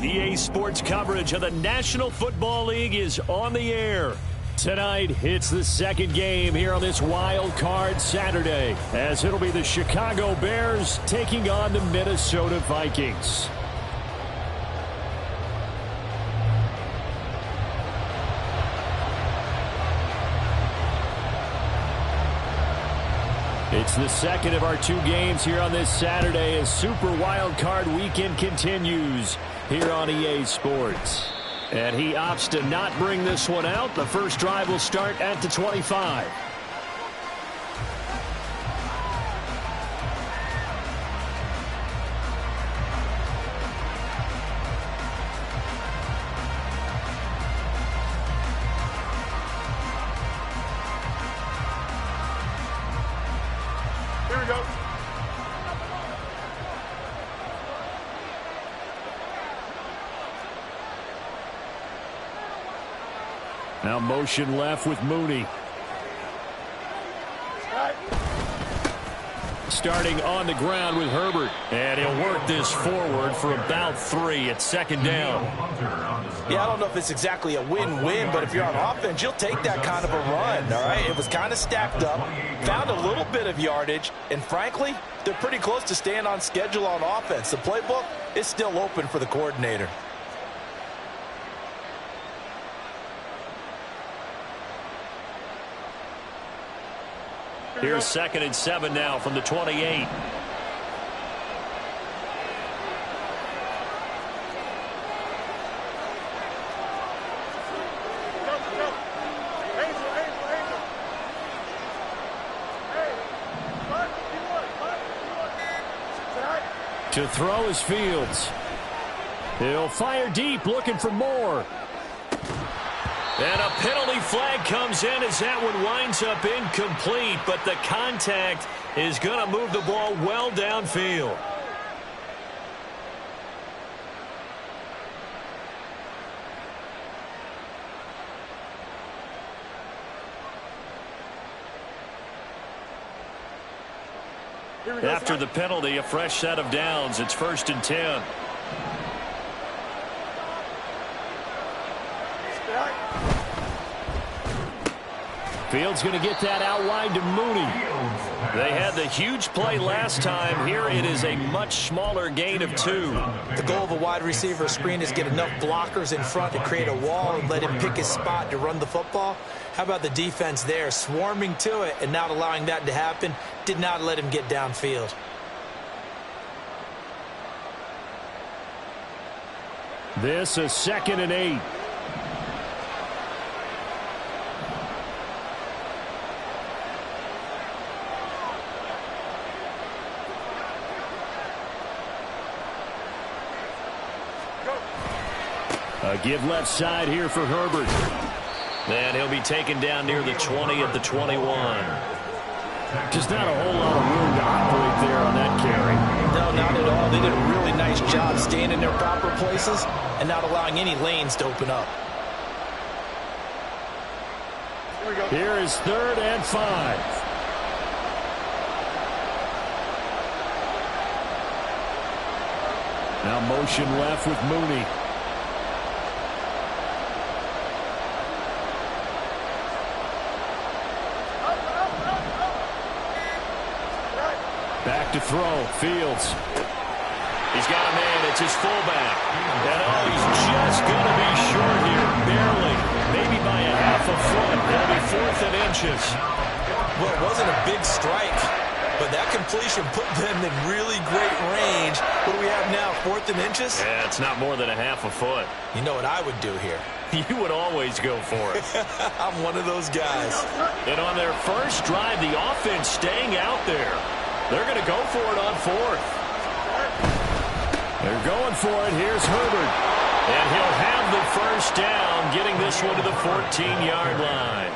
EA Sports coverage of the National Football League is on the air. Tonight, it's the second game here on this Wild Card Saturday, as it'll be the Chicago Bears taking on the Minnesota Vikings. It's the second of our two games here on this Saturday as Super Wild Card Weekend continues here on EA Sports. And he opts to not bring this one out. The first drive will start at the 25. Here we go. Now motion left with Mooney. Starting on the ground with Herbert. And he'll work this forward for about 3 at second down. Yeah, I don't know if it's exactly a win-win, but if you're on offense, you'll take that kind of a run, all right? It was kind of stacked up, found a little bit of yardage, and frankly, they're pretty close to staying on schedule on offense. The playbook is still open for the coordinator. Here's 2nd and 7 now from the 28. To throw is Fields. He'll fire deep, looking for more. And a penalty flag comes in as that one winds up incomplete, but the contact is going to move the ball well downfield. After the penalty, a fresh set of downs. It's 1st and 10. Fields going to get that out wide to Mooney. They had the huge play last time. Here it is a much smaller gain of 2. The goal of a wide receiver screen is get enough blockers in front to create a wall and let him pick his spot to run the football. How about the defense there, swarming to it and not allowing that to happen? Did not let him get downfield. This is 2nd and 8. A give left side here for Herbert. And he'll be taken down near the 20 at the 21. Just not a whole lot of room to operate there on that carry. No, not at all. They did a really nice job staying in their proper places and not allowing any lanes to open up. Here we go. Here is 3rd and 5. Now motion left with Mooney. Back to throw. Fields. He's got a man. It's his fullback. And oh, he's just going to be short here. Barely. Maybe by a half a foot. It'll be 4th and inches. Well, it wasn't a big strike, but that completion put them in really great range. What do we have now, 4th and inches? Yeah, it's not more than a half a foot. You know what I would do here? You would always go for it. I'm one of those guys. And on their first drive, the offense staying out there. They're going to go for it on 4th. They're going for it. Here's Herbert. And he'll have the first down, getting this one to the 14-yard line.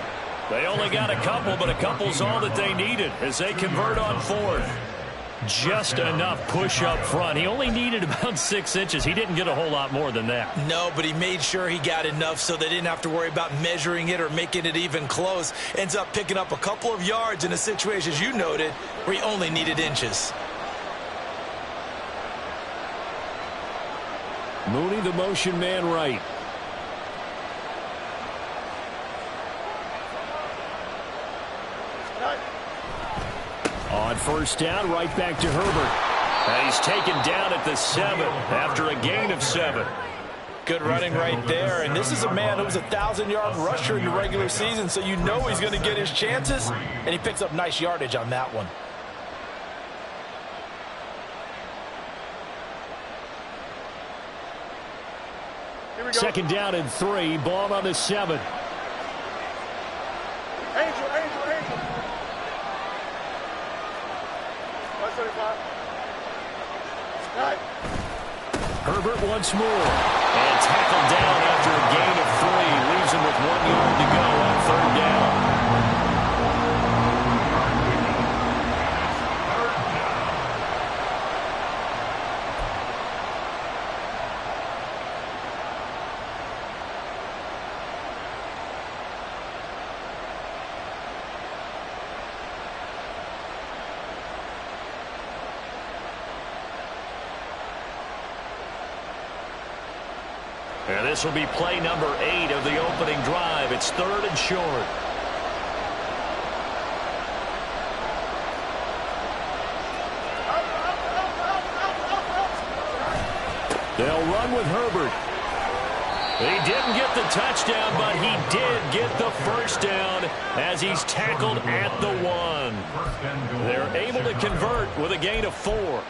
They only got a couple, but a couple's all that they needed as they convert on 4th. Just enough push up front. He only needed about 6 inches. He didn't get a whole lot more than that. No, but he made sure he got enough so they didn't have to worry about measuring it or making it even close. Ends up picking up a couple of yards in a situation, as you noted, where he only needed inches. Mooney, the motion man right. On first down, right back to Herbert. And he's taken down at the 7 after a gain of 7. Good running right there, and this is a man who was a 1,000-yard rusher in the regular season, so you know he's going to get his chances, and he picks up nice yardage on that one. Second down and 3, ball on the 7. Angel. 175. Right. Herbert once more. And tackled down after a gain of 3. Leaves him with 1 yard to go on third down. And this will be play number 8 of the opening drive. It's 3rd and short. They'll run with Herbert. He didn't get the touchdown, but he did get the first down as he's tackled at the 1. They're able to convert with a gain of 4.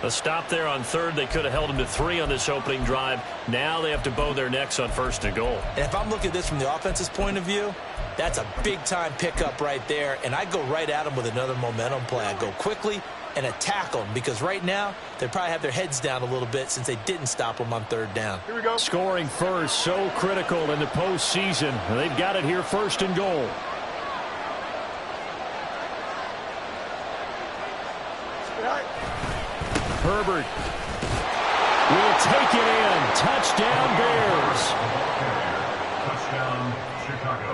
A stop there on 3rd. They could have held him to 3 on this opening drive. Now they have to bow their necks on 1st and goal. And if I'm looking at this from the offense's point of view, that's a big-time pickup right there, and I go right at him with another momentum play. I go quickly and attack them because right now they probably have their heads down a little bit since they didn't stop them on 3rd down. Here we go. Scoring first, so critical in the postseason. They've got it here, 1st and goal. Herbert will take it in. Touchdown, Bears. Touchdown, Chicago.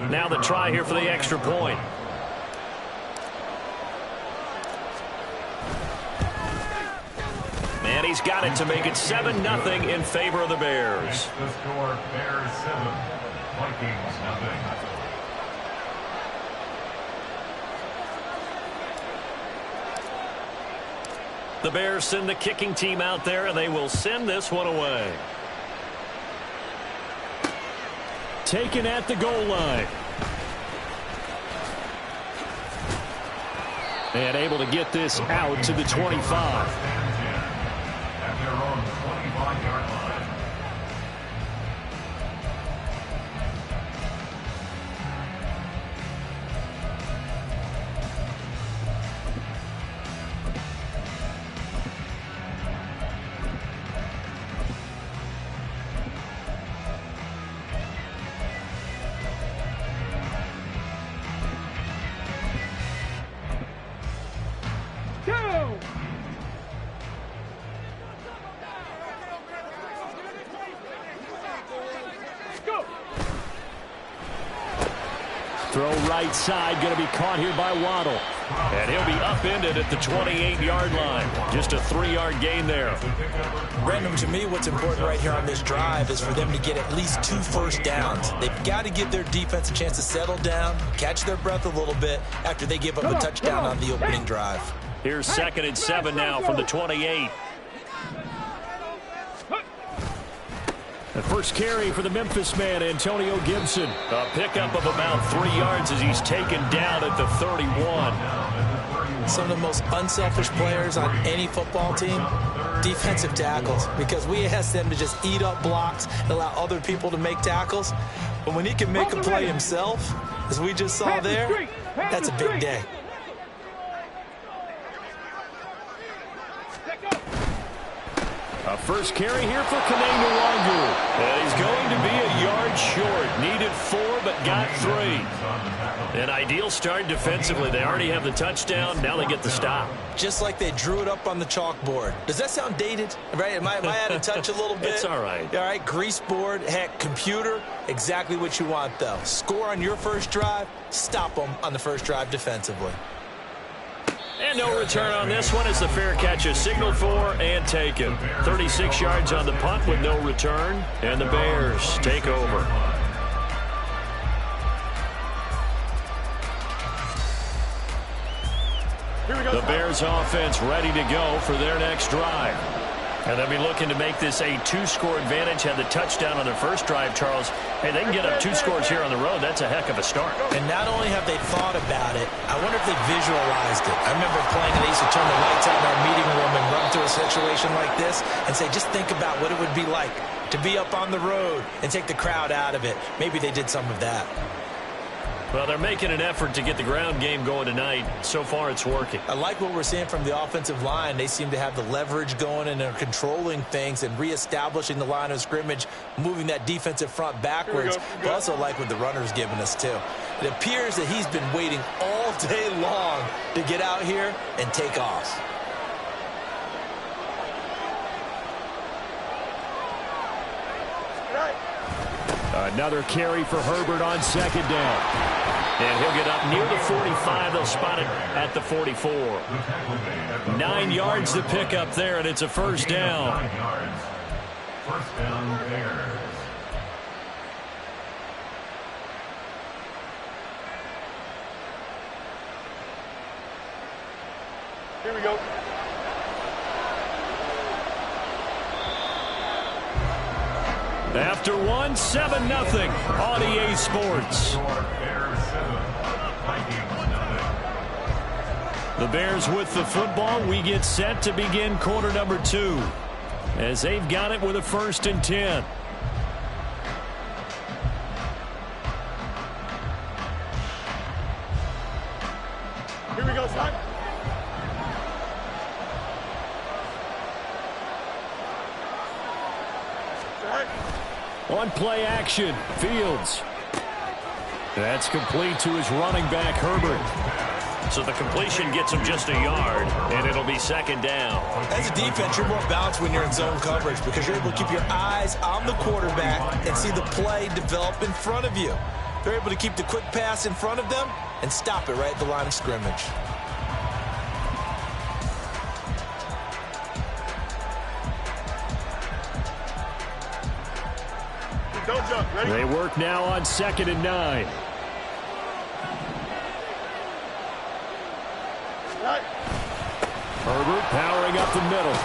Now the try here for the extra point. And he's got it to make it 7-0 in favor of the Bears. The score, Bears 7, Vikings 0. The Bears send the kicking team out there, and they will send this one away. Taken at the goal line. And able to get this out to the 25. At their own 25-yard line. Throw right side, going to be caught here by Waddle. And he'll be upended at the 28-yard line. Just a 3-yard gain there. Brandon, to me, what's important right here on this drive is for them to get at least 2 first downs. They've got to give their defense a chance to settle down, catch their breath a little bit after they give up a touchdown on the opening drive. Here's 2nd and 7 now from the 28. The first carry for the Memphis man, Antonio Gibson. A pickup of about 3 yards as he's taken down at the 31. Some of the most unselfish players on any football team, defensive tackles, because we ask them to just eat up blocks and allow other people to make tackles. But when he can make a play himself, as we just saw there, that's a big day. A first carry here for Kanane Nwangu. And he's going to be a yard short. Needed 4, but got 3. An ideal start defensively. They already have the touchdown. Now they get the stop. Just like they drew it up on the chalkboard. Does that sound dated? Right? Am I out of touch a little bit? It's all right. All right, grease board, heck, computer, exactly what you want, though. Score on your first drive, stop them on the first drive defensively. And no return on this one as the fair catch is signaled for and taken. 36 yards on the punt with no return, and the Bears take over. The Bears offense ready to go for their next drive. And they'll be looking to make this a 2-score advantage. Had the touchdown on their first drive, Charles. Hey, they can get up 2 scores here on the road. That's a heck of a start. And not only have they thought about it, I wonder if they visualized it. I remember playing, and they used to turn the lights out in our meeting room and run to a situation like this and say, just think about what it would be like to be up on the road and take the crowd out of it. Maybe they did some of that. Well, they're making an effort to get the ground game going tonight. So far, it's working. I like what we're seeing from the offensive line. They seem to have the leverage going, and they're controlling things and reestablishing the line of scrimmage, moving that defensive front backwards. But also like what the runner's giving us, too. It appears that he's been waiting all day long to get out here and take off. Another carry for Herbert on second down. And he'll get up near the 45. They'll spot it at the 44. 9 yards to pick up there, and it's a first down. 9 yards. First down, Bears. Here we go. After 1, 7-0 on EA Sports. The Bears with the football. We get set to begin quarter number 2 as they've got it with a 1st and 10. Here we go, son. On play action, Fields. That's complete to his running back, Herbert. So the completion gets him just a yard, and it'll be second down. As a defense, you're more balanced when you're in zone coverage because you're able to keep your eyes on the quarterback and see the play develop in front of you. They're able to keep the quick pass in front of them and stop it right at the line of scrimmage. Don't jump. Ready? They work now on 2nd and 9. Right. Herbert powering up the middle.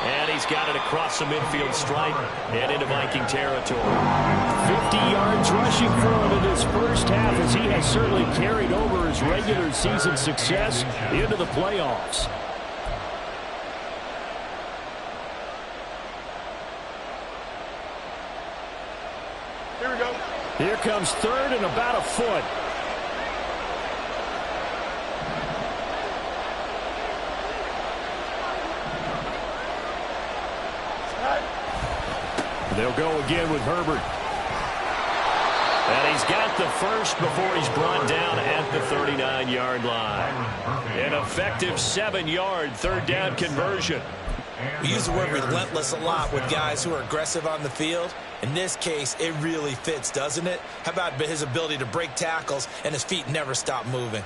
And he's got it across the midfield stripe and into Viking territory. 50 yards rushing for him in this first half as he has certainly carried over his regular season success into the playoffs. Here we go. Here comes 3rd and about a foot. They'll go again with Herbert. And he's got the first before he's brought down at the 39-yard line. An effective 7-yard 3rd down conversion. We use the word relentless a lot with guys who are aggressive on the field. In this case, it really fits, doesn't it? How about his ability to break tackles and his feet never stop moving?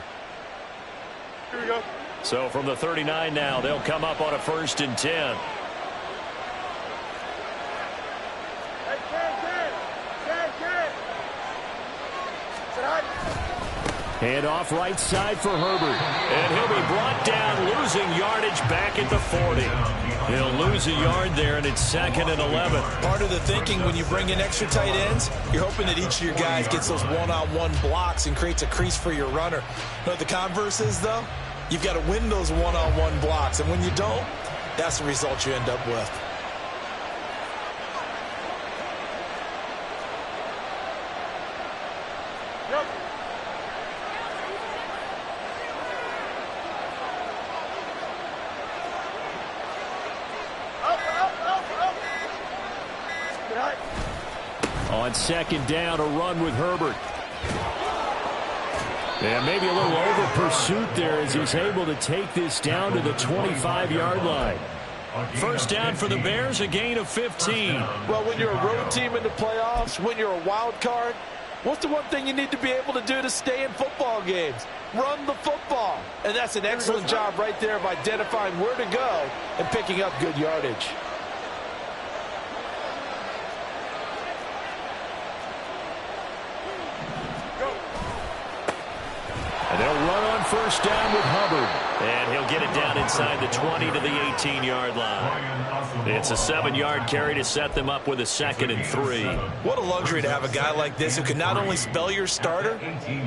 Here we go. So from the 39 now, they'll come up on a 1st and 10. Hand off right side for Herbert. And he'll be brought down, losing yardage back at the 40. He'll lose a yard there, and it's 2nd and 11. Part of the thinking when you bring in extra tight ends, you're hoping that each of your guys gets those one-on-one blocks and creates a crease for your runner. You know what the converse is, though? You've got to win those one-on-one blocks, and when you don't, that's the result you end up with. Yep. On 2nd down, a run with Herbert. And maybe a little over pursuit there as he's able to take this down to the 25-yard line. First down for the Bears, a gain of 15. Well, when you're a road team in the playoffs, when you're a wild card, What's the one thing you need to be able to do to stay in football games? Run the football. And that's an excellent job right there of identifying where to go and picking up good yardage. And they'll run on first down with Hubbard. And he'll get it down inside the 20 to the 18-yard line. It's a 7-yard carry to set them up with a 2nd and 3. What a luxury to have a guy like this who can not only spell your starter,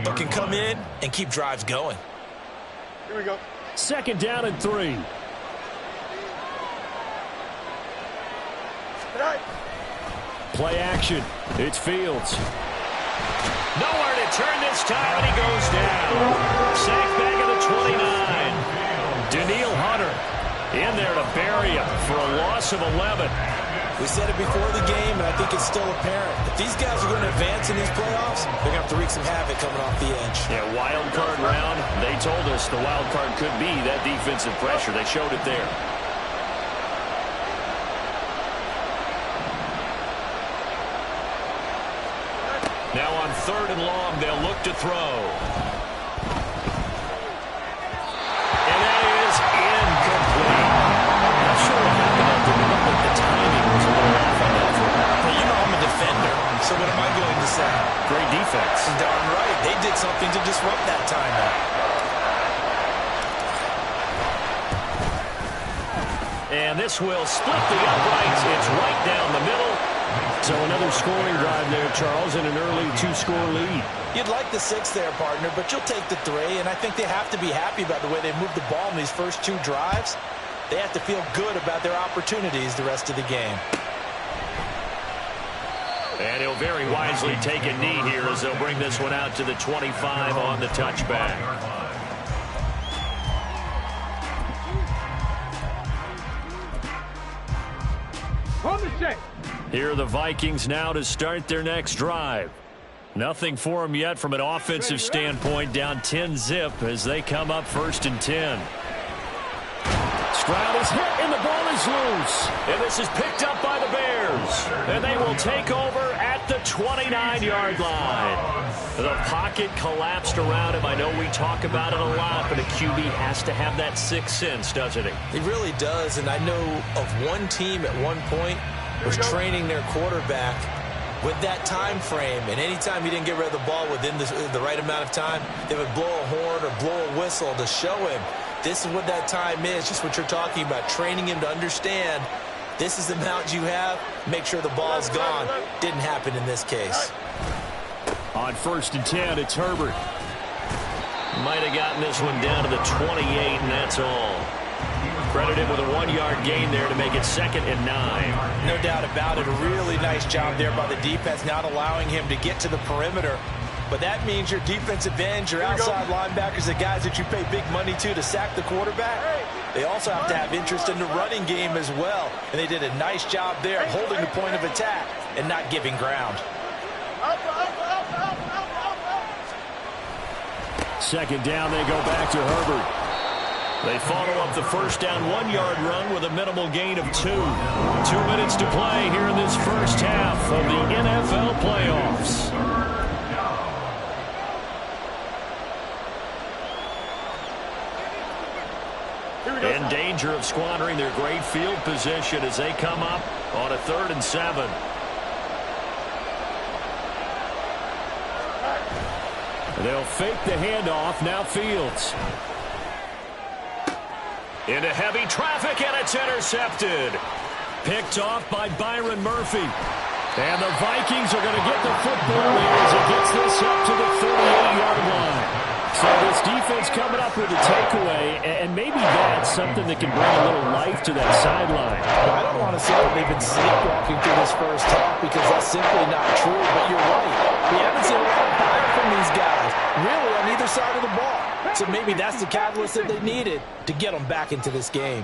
but can come in and keep drives going. Here we go. 2nd down and 3. Right. Play action. It's Fields. Nowhere to turn this time, and he goes down. Sacked back at the 29. Daniil Hunter in there to bury him for a loss of 11. We said it before the game, and I think it's still apparent. If these guys are going to advance in these playoffs, they're going to have to wreak some havoc coming off the edge. Yeah, wild card round. They told us the wild card could be that defensive pressure. They showed it there. Now on 3rd and long, they'll look to throw. And that is incomplete. Not sure what happened out there, but the timing was a little off on that throw. Well, you know I'm a defender, so what am I going to say? Great defense. Darn right. They did something to disrupt that timing. And this will split the uprights. It's right down the middle. So another scoring drive there, Charles, and an early 2-score lead. You'd like the 6 there, partner, but you'll take the 3, and I think they have to be happy about the way they moved the ball in these first 2 drives. They have to feel good about their opportunities the rest of the game. And he'll very wisely take a knee here as they'll bring this one out to the 25 on the touchback. On the check. Here are the Vikings now to start their next drive. Nothing for them yet from an offensive standpoint, down 10-zip as they come up 1st and 10. Stroud is hit and the ball is loose. And this is picked up by the Bears. And they will take over at the 29-yard line. The pocket collapsed around him. I know we talk about it a lot, but a QB has to have that 6th sense, doesn't he? He really does, and I know of one team at one point was training their quarterback with that time frame, and anytime he didn't get rid of the ball within the right amount of time, they would blow a horn or blow a whistle to show him this is what that time is, just what you're talking about, training him to understand this is the amount you have, make sure the ball's gone. Didn't happen in this case. On 1st and 10, it's Herbert. Might have gotten this one down to the 28, and that's all. Credited with a 1-yard gain there to make it 2nd and 9. No doubt about it. A really nice job there by the defense, not allowing him to get to the perimeter. But that means your defensive ends, your outside linebackers, the guys that you pay big money to sack the quarterback, they also have to have interest in the running game as well. And they did a nice job there of holding the point of attack and not giving ground. 2nd down, they go back to Herbert. They follow up the first down 1-yard run with a minimal gain of 2. 2 minutes to play here in this first half of the NFL playoffs. In danger of squandering their great field position as they come up on a 3rd and 7. They'll fake the handoff. Now Fields. Into heavy traffic, and it's intercepted. Picked off by Byron Murphy. And the Vikings are going to get the football here as it gets this up to the 38-yard line. So this defense coming up with a takeaway, and maybe that's something that can bring a little life to that sideline. I don't want to say that they've been sleepwalking through this first half because that's simply not true, but you're right. We haven't seen a lot of fire from these guys, really, on either side of the ball. So maybe that's the catalyst that they needed to get them back into this game.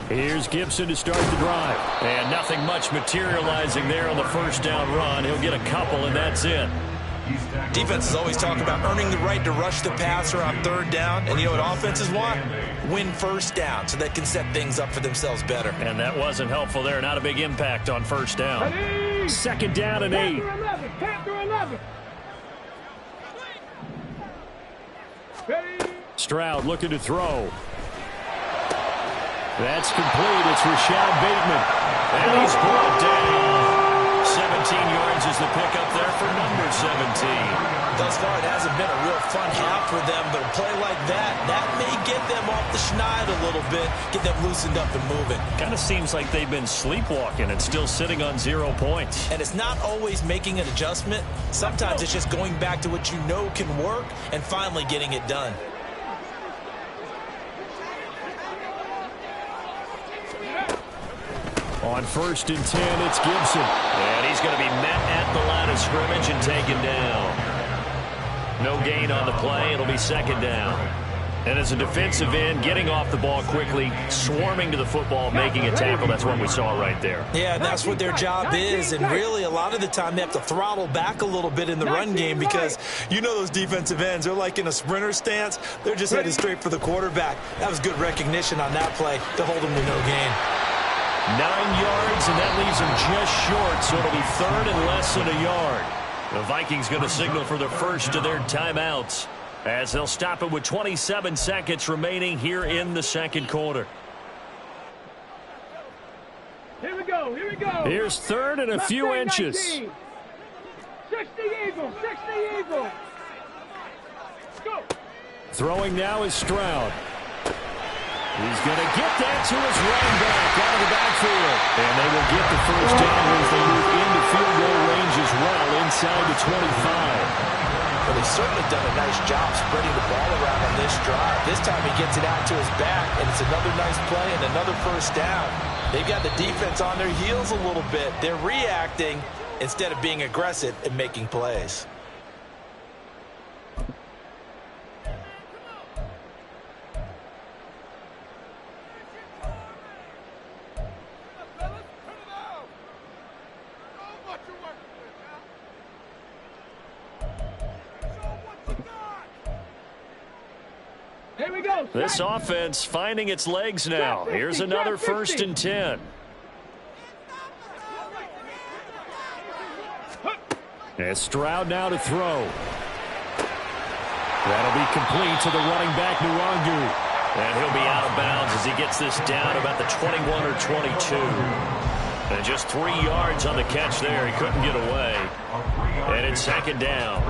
Here's Gibson to start the drive. And nothing much materializing there on the first down run. He'll get a couple, and that's it. Defenses always talk about earning the right to rush the passer on third down. And you know what offenses want? Win first down so they can set things up for themselves better. And that wasn't helpful there. Not a big impact on first down. Second down and 8. Stroud looking to throw. That's complete. It's Rashad Bateman. And he's brought down. 17 yards is the pickup there for number 17. Thus far, it hasn't been a real fun half for them, but a play like that may get them off the schneid a little bit, get them loosened up and moving. Kind of seems like they've been sleepwalking and still sitting on 0 points. And it's not always making an adjustment. Sometimes it's just going back to what you know can work and finally getting it done. On 1st and 10, it's Gibson. And he's going to be met at the line of scrimmage and taken down. No gain on the play. It'll be second down. And as a defensive end, getting off the ball quickly, swarming to the football, making a tackle, that's what we saw right there. Yeah, that's what their job is. And really, a lot of the time, they have to throttle back a little bit in the run game because you know those defensive ends, they're like in a sprinter stance. They're just headed straight for the quarterback. That was good recognition on that play to hold them to no gain. 9 yards, and that leaves them just short, so it'll be third and less than a yard. The Vikings going to signal for the first of their timeouts as they'll stop it with 27 seconds remaining here in the second quarter. Here we go. Here's third and a few inches. 60 Eagles, 60 Eagles. Go. Throwing now is Stroud. He's going to get that to his running back out of the backfield. And they will get the first down as they move into field goal range as well inside the 25. Well, they've certainly done a nice job spreading the ball around on this drive. This time he gets it out to his back, and it's another nice play and another first down. They've got the defense on their heels a little bit. They're reacting instead of being aggressive and making plays. This offense finding its legs now. Here's another 1st and 10. And Stroud now to throw. That'll be complete to the running back, Nwangu. And he'll be out of bounds as he gets this down about the 21 or 22. And just 3 yards on the catch there. He couldn't get away. And it's second down.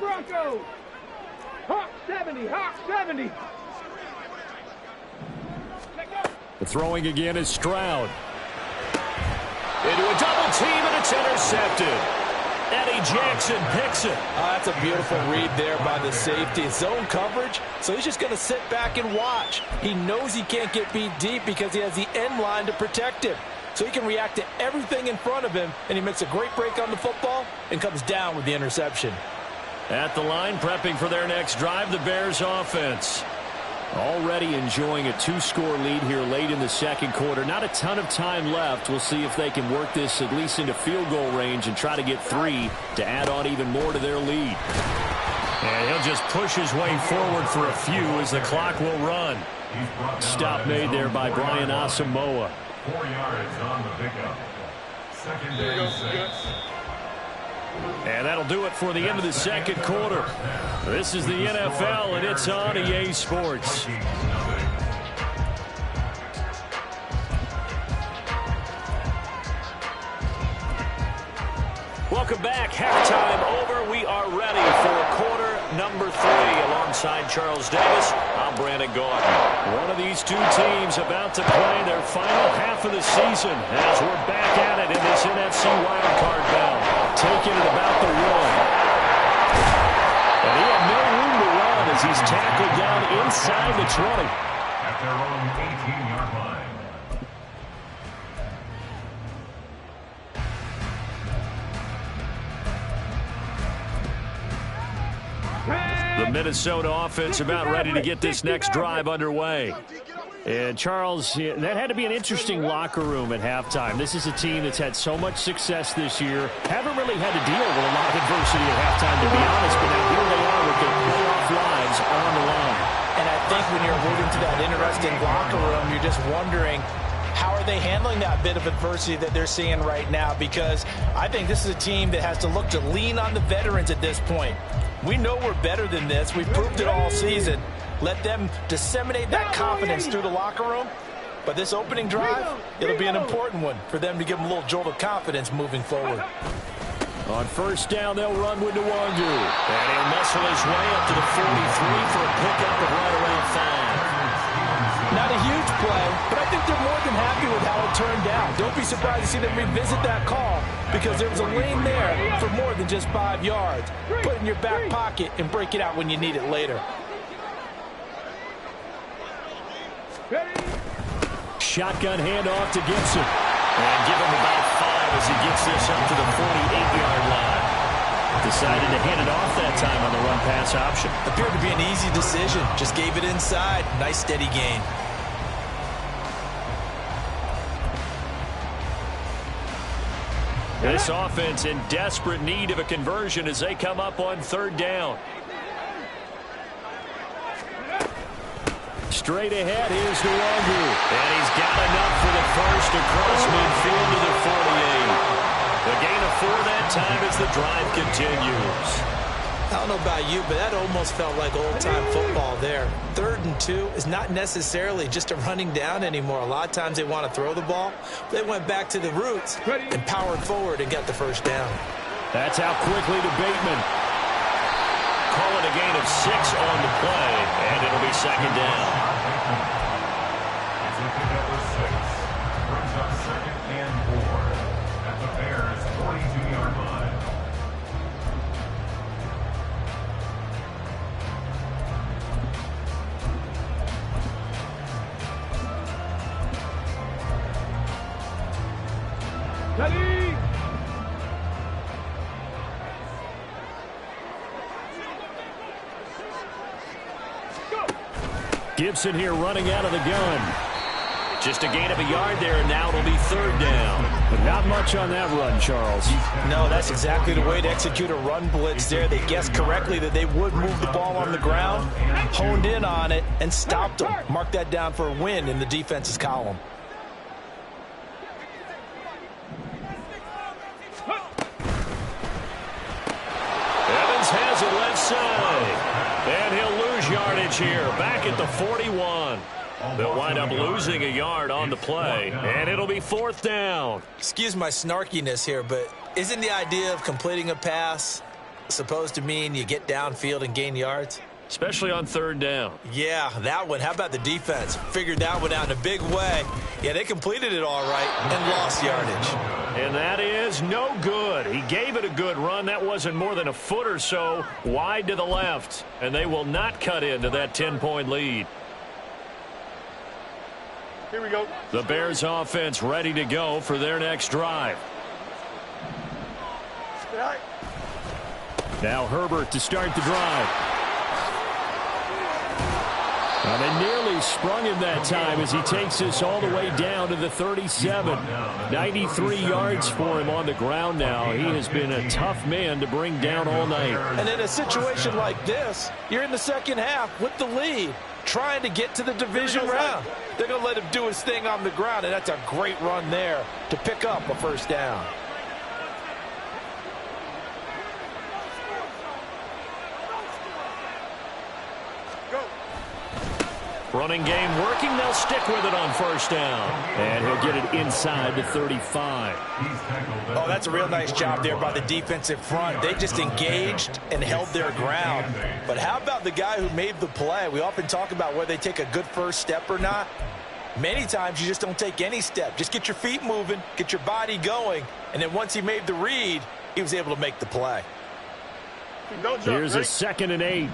Broncos. Hawk 70, Hawk 70. The throwing again is Stroud. Into a double team, and it's intercepted. Eddie Jackson picks it. That's a beautiful read there by the safety. Zone coverage, so he's just going to sit back and watch. He knows he can't get beat deep because he has the end line to protect him. So he can react to everything in front of him, and he makes a great break on the football and comes down with the interception. At the line, prepping for their next drive, the Bears offense. Already enjoying a 2-score lead here late in the second quarter. Not a ton of time left. We'll see if they can work this at least into field goal range and try to get 3 to add on even more to their lead. And he'll just push his way forward for a few as the clock will run. Stop made there by Brian Asamoah. 4 yards on the pickup. Second and 6. And that'll do it for the end of the second quarter. This is the NFL, and it's on EA Sports. Welcome back. Halftime over. We are ready for quarter number 3. Alongside Charles Davis, I'm Brandon Gaudin. One of these two teams about to play their final half of the season as we're back at it in this NFC wildcard bout. Taking it about the 1. And he had no room to run as he's tackled down inside the 20. At their own 18-yard line. Minnesota offense about ready to get this next drive underway. And, Charles, that had to be an interesting locker room at halftime. This is a team that's had so much success this year. Haven't really had to deal with a lot of adversity at halftime, to be honest. But now here they are with their playoff lives on the line. And I think when you're alluding to that interesting locker room, you're just wondering, how are they handling that bit of adversity that they're seeing right now? Because I think this is a team that has to look to lean on the veterans at this point. We know we're better than this. We've proved it all season. Let them disseminate that confidence through the locker room. But this opening drive, it'll be an important one for them to give them a little jolt of confidence moving forward. On first down, they'll run with Nwangu. And he'll muscle his way up to the 43 for a pickup of right around 5. Not a huge play, but I think they're more than happy with how it turned out. Don't be surprised to see them revisit that call because there was a lane there for more than just 5 yards. Put it in your back pocket and break it out when you need it later. Shotgun handoff to Gibson. And give him about 5 as he gets this up to the 48-yard line. Decided to hand it off that time on the run-pass option. Appeared to be an easy decision. Just gave it inside. Nice steady gain. This offense in desperate need of a conversion as they come up on third down. Straight ahead, here's Nwangu. And he's got enough for the first across midfield to the 48. The gain of 4 that time as the drive continues. I don't know about you, but that almost felt like old-time football there. 3rd and 2 is not necessarily just a running down anymore. A lot of times they want to throw the ball. They went back to the roots and powered forward and got the first down. That's out quickly to Bateman. Call it a gain of 6 on the play, and it'll be second down. It's a pickup of 6. Brings up 2nd and 4 at the Bears' 42-yard line. Ready? Gibson here running out of the gun. Just a gain of a yard there, and now it'll be third down. But not much on that run, Charles. No, that's exactly the way to execute a run blitz there. They guessed correctly that they would move the ball on the ground, honed in on it, and stopped them. Mark that down for a win in the defense's column. Evans has it left side. And he'll lose yardage here, back at the 41. They'll wind up losing a yard on the play, and it'll be 4th down. Excuse my snarkiness here, but isn't the idea of completing a pass supposed to mean you get downfield and gain yards? Especially on third down. Yeah, that one. How about the defense? Figured that one out in a big way. Yeah, they completed it all right and lost yardage. And that is no good. He gave it a good run. That wasn't more than a foot or so wide to the left. And they will not cut into that 10-point lead. Here we go. The Bears offense ready to go for their next drive. Now Herbert to start the drive. Now they nearly sprung him that time as he takes this all the way down to the 37. 93 yards for him on the ground now. He has been a tough man to bring down all night. And in a situation like this, you're in the second half with the lead, trying to get to the division round. They're going to let him do his thing on the ground, and that's a great run there to pick up a first down. Running game working. They'll stick with it on first down. And he'll get it inside the 35. Oh, that's a real nice job there by the defensive front. They just engaged and held their ground. But how about the guy who made the play? We often talk about whether they take a good first step or not. Many times you just don't take any step. Just get your feet moving, get your body going, and then once he made the read, he was able to make the play. Here's a 2nd and 8.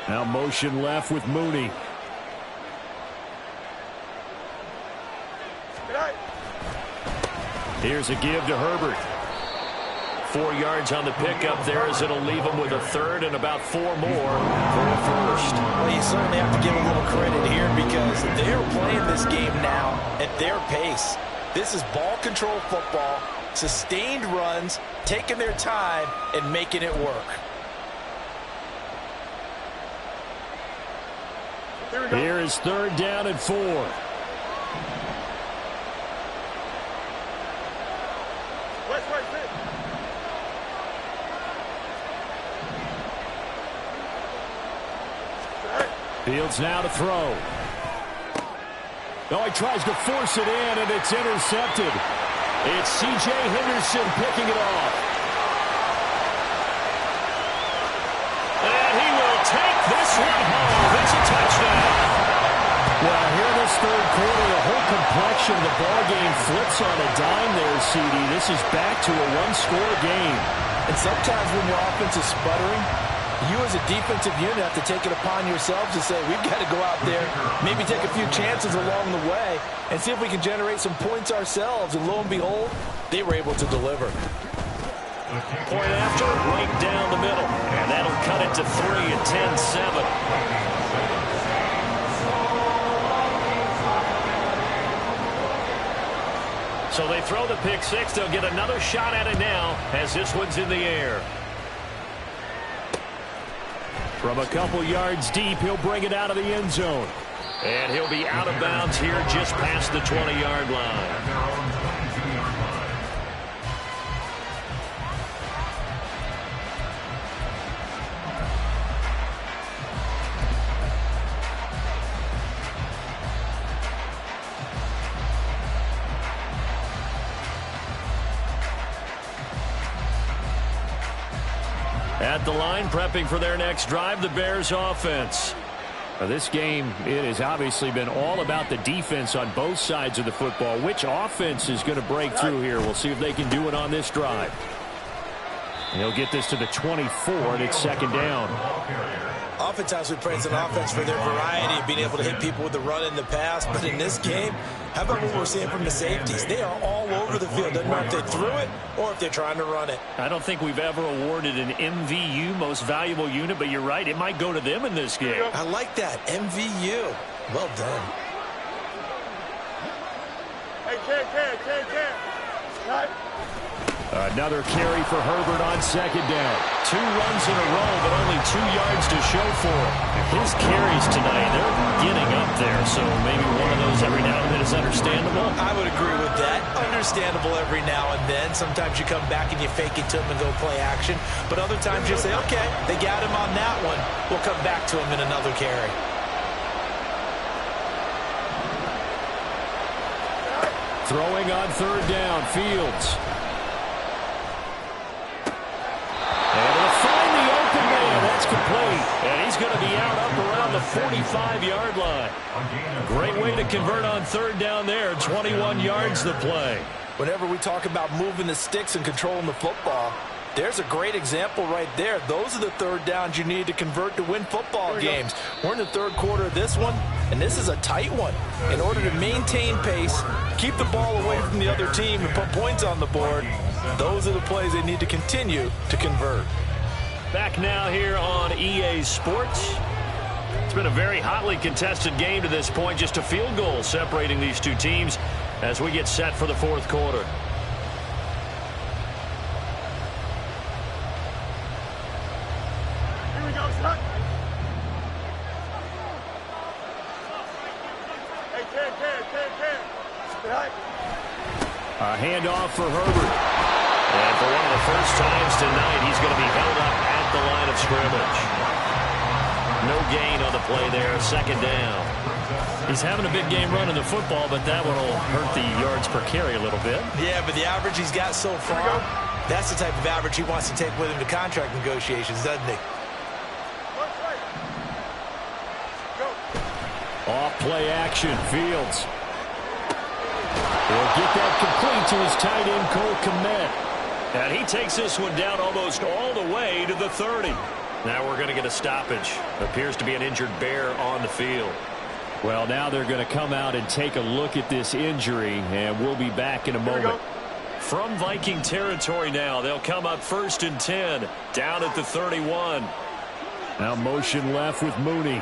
Now motion left with Mooney. Here's a give to Herbert. 4 yards on the pickup there as it'll leave him with a third and about 4 more for a first. Well, you certainly have to give a little credit here because they're playing this game now at their pace. This is ball control football, sustained runs, taking their time and making it work. Here is 3rd down and 4. Fields now to throw. Oh, he tries to force it in, and it's intercepted. It's C.J. Henderson picking it off. And he will take this one home. It's a touchdown. Well, here in this 3rd quarter, the whole complexion of the ball game flips on a dime there, CD. This is back to a one-score game. And sometimes when your offense is sputtering, you as a defensive unit have to take it upon yourselves to say, we've got to go out there, maybe take a few chances along the way, and see if we can generate some points ourselves. And lo and behold, they were able to deliver. Point after, right down the middle. And that'll cut it to 3 at 10-7. So they throw the pick 6. They'll get another shot at it now as this one's in the air. From a couple yards deep, he'll bring it out of the end zone. And he'll be out of bounds here just past the 20-yard line. At the line, prepping for their next drive, the Bears offense. Now, this game, it has obviously been all about the defense on both sides of the football. Which offense is going to break through here? We'll see if they can do it on this drive. And he'll get this to the 24, and it's 2nd down. Oftentimes we praise an offense for their variety of being able to hit people with the run in the pass. But in this game, how about what we're seeing from the safeties? They are all over the field. Doesn't matter if they threw it or if they're trying to run it. I don't think we've ever awarded an MVU, most valuable unit, but you're right. It might go to them in this game. I like that. MVU. Well done. Hey, Ken. Right. Another carry for Herbert on 2nd down. 2 runs in a row, but only 2 yards to show for him. His carries tonight, they're getting up there, so maybe one of those every now and then is understandable. I would agree with that. Understandable every now and then. Sometimes you come back and you fake it to him and go play action. But other times you say, okay, they got him on that one. We'll come back to him in another carry. Throwing on 3rd down, Fields. That's complete, and he's going to be out up around the 45-yard line. Great way to convert on 3rd down there. 21 yards the play. Whenever we talk about moving the sticks and controlling the football, there's a great example right there. Those are the 3rd downs you need to convert to win football games. We're in the 3rd quarter of this one, and this is a tight one. In order to maintain pace, keep the ball away from the other team, and put points on the board, those are the plays they need to continue to convert. Back now here on EA Sports. It's been a very hotly contested game to this point. Just a field goal separating these two teams as we get set for the 4th quarter. Here we go, son. Hey, Ken. Right. A handoff for Herbert. And for one of the first times tonight, he's going to be held up at the line of scrimmage. No gain on the play there, 2nd down. He's having a big game running the football, but that one will hurt the yards per carry a little bit. Yeah, but the average he's got so far, that's the type of average he wants to take with him to contract negotiations, doesn't he? Off play action, Fields. He'll get that complete to his tight end, Cole Kmet. And he takes this one down almost all the way to the 30. Now we're going to get a stoppage. Appears to be an injured Bear on the field. Well, now they're going to come out and take a look at this injury, and we'll be back in a moment. From Viking territory now, they'll come up 1st and 10, down at the 31. Now motion left with Mooney.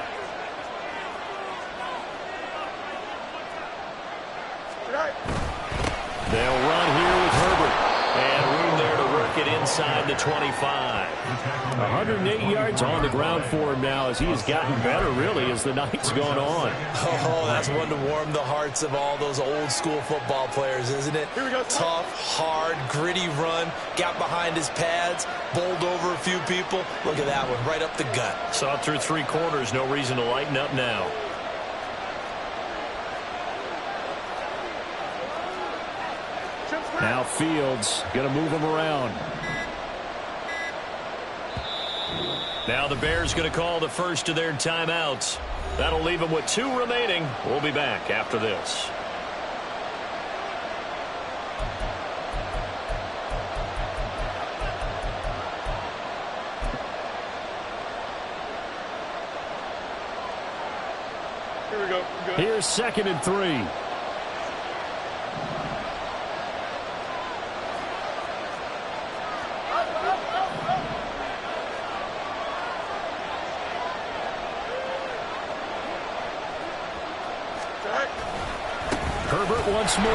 They'll run here with Herbert. And room there to work it inside the 25. 108 yards on the ground for him now as he has gotten better, really, as the night's gone on. Oh, that's one to warm the hearts of all those old-school football players, isn't it? Here we go. Tough, hard, gritty run. Got behind his pads, bowled over a few people. Look at that one, right up the gut. Saw it through 3 quarters. No reason to lighten up now. Now Fields going to move him around. Now the Bears going to call the first of their timeouts. That'll leave them with 2 remaining. We'll be back after this. Here we go. Here's 2nd and 3. Herbert once more.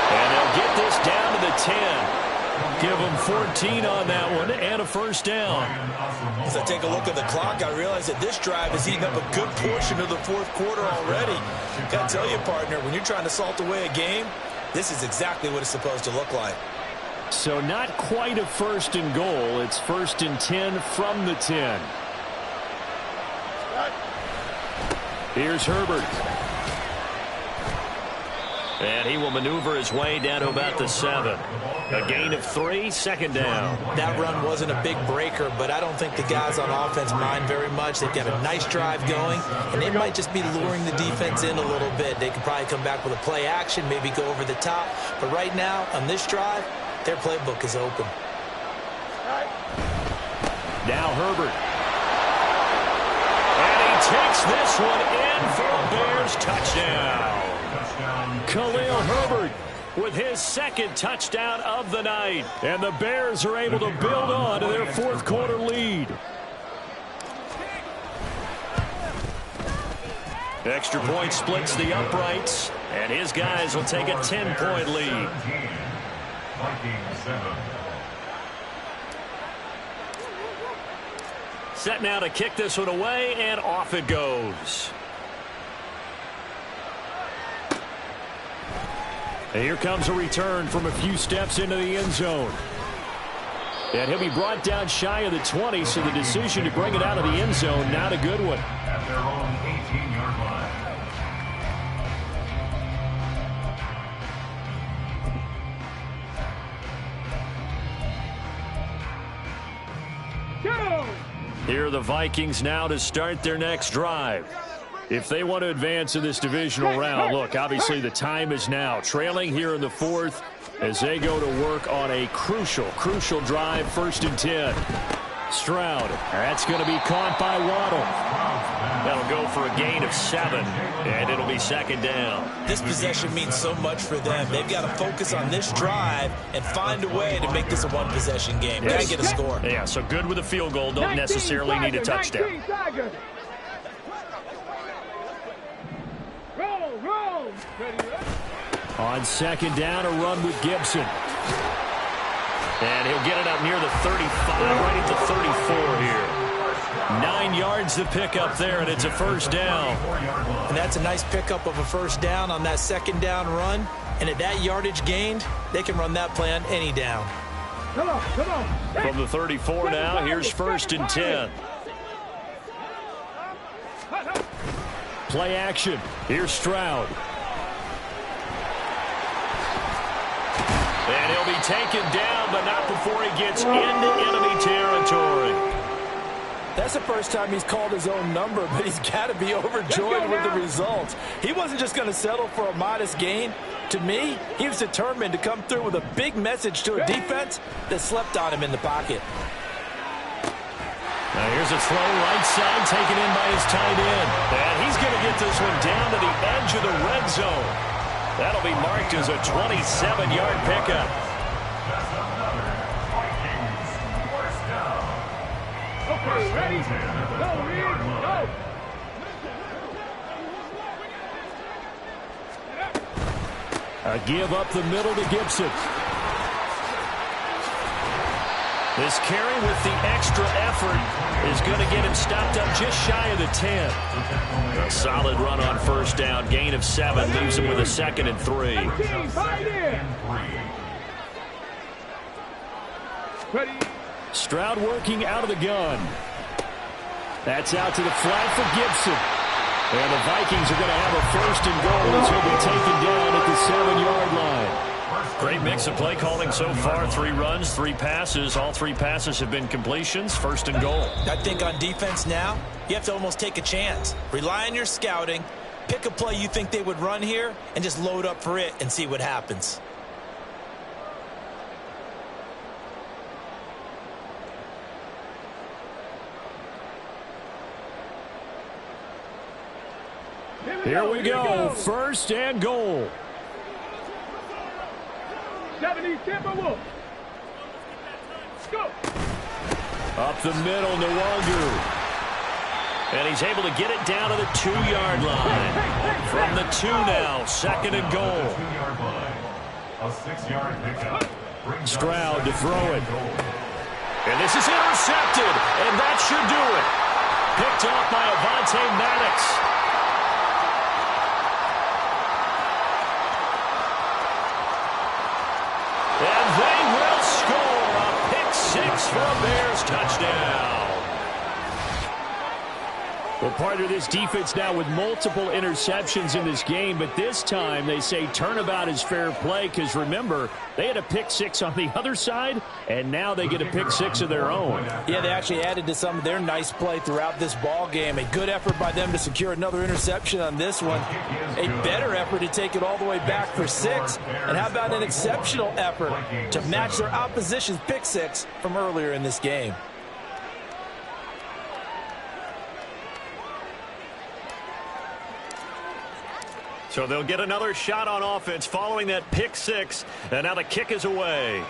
And they'll get this down to the 10. Give them 14 on that one and a first down. As I take a look at the clock, I realize that this drive has eaten up a good portion of the 4th quarter already. Got to tell you, partner, when you're trying to salt away a game, this is exactly what it's supposed to look like. So not quite a 1st and goal. It's 1st and 10 from the 10. Here's Herbert. And he will maneuver his way down to about the 7. A gain of 3, 2nd down. That run wasn't a big breaker, but I don't think the guys on offense mind very much. They've got a nice drive going, and they might just be luring the defense in a little bit. They could probably come back with a play action, maybe go over the top. But right now, on this drive, their playbook is open. Now Herbert. And he takes this one in for a Bears touchdown. Khalil Herbert with his 2nd touchdown of the night. And the Bears are able to build on to their 4th quarter lead. Extra point splits the uprights, and his guys will take a 10-point lead. Set now to kick this one away, and off it goes. And here comes a return from a few steps into the end zone. And he'll be brought down shy of the 20, so the decision to bring it out of the end zone, not a good one. At their own 18-yard line. Here are the Vikings now to start their next drive. If they want to advance in this divisional round, look, obviously the time is now. Trailing here in the 4th as they go to work on a crucial drive, 1st and 10. Stroud, that's going to be caught by Waddle. That'll go for a gain of 7, and it'll be 2nd down. This possession means so much for them. They've got to focus on this drive and find a way to make this a one-possession game. Got to get a score. Yeah, so good with a field goal. Don't necessarily need a touchdown. On 2nd down, a run with Gibson. And he'll get it up near the 35, right at the 34 here. 9 yards to pick up there, and it's a first down. And that's a nice pickup of a first down on that 2nd down run. And at that yardage gained, they can run that play on any down. Come on. From the 34 now, here's 1st and 10. Play action. Here's Stroud. And he'll be taken down, but not before he gets into enemy territory. That's the first time he's called his own number, but he's got to be overjoyed with the results. He wasn't just going to settle for a modest gain. To me, he was determined to come through with a big message to a defense that slept on him in the pocket. Now here's a throw right side taken in by his tight end. And he's going to get this one down to the edge of the red zone. That'll be marked as a 27-yard pickup. Okay, ready? Go, Reed, go! A give up the middle to Gibson. This carry with the extra effort is going to get him stopped up just shy of the 10. A solid run on first down. Gain of 7 leaves him with a 2nd and 3. Ready? Stroud working out of the gun. That's out to the flat for Gibson. And the Vikings are going to have a 1st and goal as he'll be taken down at the 7-yard line. Great mix of play calling so far. 3 runs, 3 passes. All 3 passes have been completions. 1st and goal. I think on defense now, you have to almost take a chance. Rely on your scouting. Pick a play you think they would run here and just load up for it and see what happens. Here we go. 1st and goal. 70, Tampa Wolf. Go. Up the middle, Nwangu. And he's able to get it down to the 2-yard line. From the 2 now, 2nd and goal. A 6-yard pickup. Stroud to throw it. And this is intercepted, and that should do it. Picked off by Avonte Maddox. And they will score a pick 6 for a Bears touchdown. Well, part of this defense now with multiple interceptions in this game, but this time they say turnabout is fair play because, remember, they had a pick 6 on the other side, and now they get a pick 6 of their own. Yeah, they actually added to some of their nice play throughout this ball game. A good effort by them to secure another interception on this one. A better effort to take it all the way back for 6. And how about an exceptional effort to match their opposition's pick 6 from earlier in this game? So they'll get another shot on offense following that pick 6. And now the kick is away.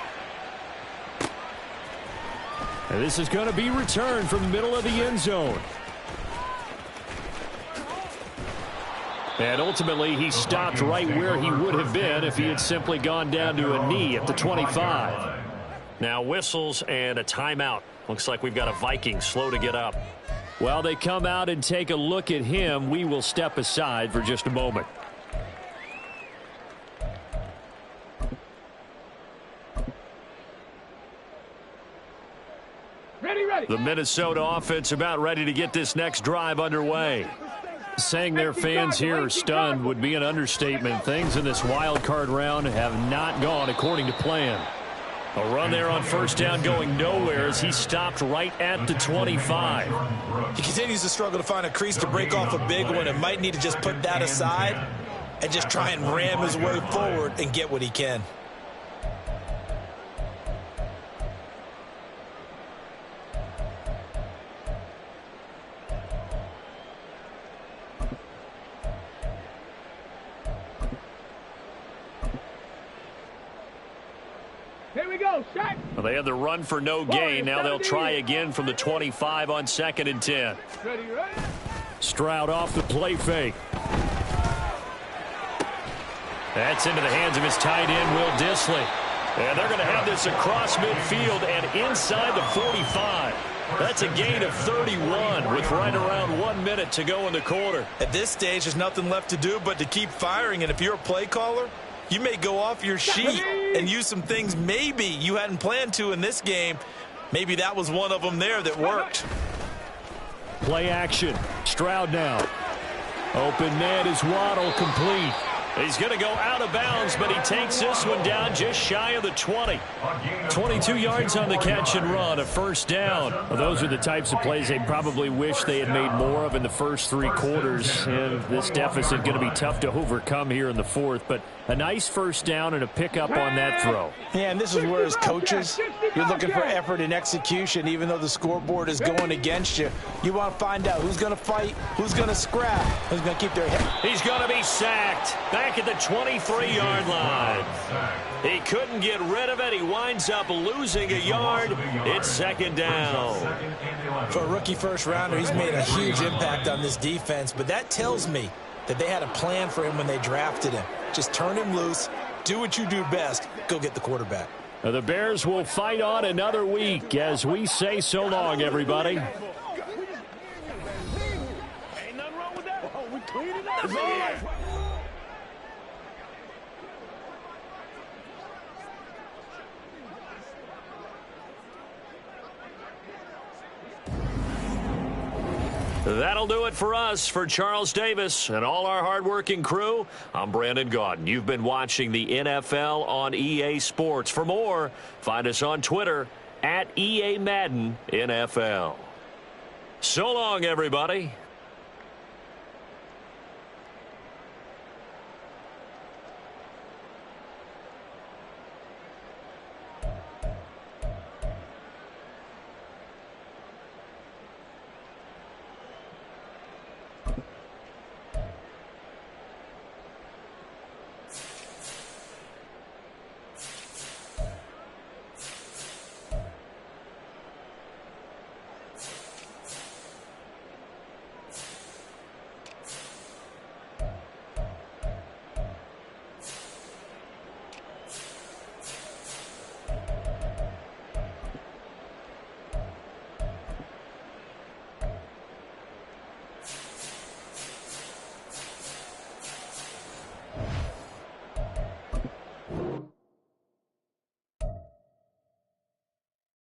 And this is going to be returned from the middle of the end zone. And ultimately, he stopped right where he would have been if he had simply gone down to a knee at the 25. Now whistles and a timeout. Looks like we've got a Viking slow to get up. While they come out and take a look at him, we will step aside for just a moment. The Minnesota offense about ready to get this next drive underway. Saying their fans here are stunned would be an understatement. Things in this wild card round have not gone according to plan. A run there on first down going nowhere as he stopped right at the 25. He continues to struggle to find a crease to break off a big one and might need to just put that aside and just try and ram his way forward and get what he can. Here we go, shot. Well, they had the run for no gain. Now they'll try again from the 25 on 2nd and 10. Ready, ready. Stroud off the play fake. That's into the hands of his tight end, Will Dissly. And they're going to have this across midfield and inside the 45. That's a gain of 31 with right around 1 minute to go in the quarter. At this stage, there's nothing left to do but to keep firing. And if you're a play caller, you may go off your sheet and use some things maybe you hadn't planned to in this game. Maybe that was one of them there that worked. Play action. Stroud now. Open man is Waddle, complete. He's going to go out of bounds, but he takes this one down just shy of the 20. 22 yards on the catch and run, a first down. Well, those are the types of plays they probably wish they had made more of in the first 3 quarters. And this deficit going to be tough to overcome here in the 4th. But a nice first down and a pickup on that throw. Yeah, and this is where as coaches, you're looking for effort and execution. Even though the scoreboard is going against you, you want to find out who's going to fight, who's going to scrap, who's going to keep their head. He's going to be sacked. Back back at the 23-yard line. He couldn't get rid of it. He winds up losing a yard. It's second down. For a rookie first-rounder, he's made a huge impact on this defense, but that tells me that they had a plan for him when they drafted him. Just turn him loose, do what you do best, go get the quarterback. The Bears will fight on another week as we say so long, everybody. Ain't nothing wrong with that. Oh, we cleaned it up. That'll do it for us. For Charles Davis and all our hardworking crew, I'm Brandon Gaudin. You've been watching the NFL on EA Sports. For more, find us on Twitter @EA Madden NFL. So long, everybody.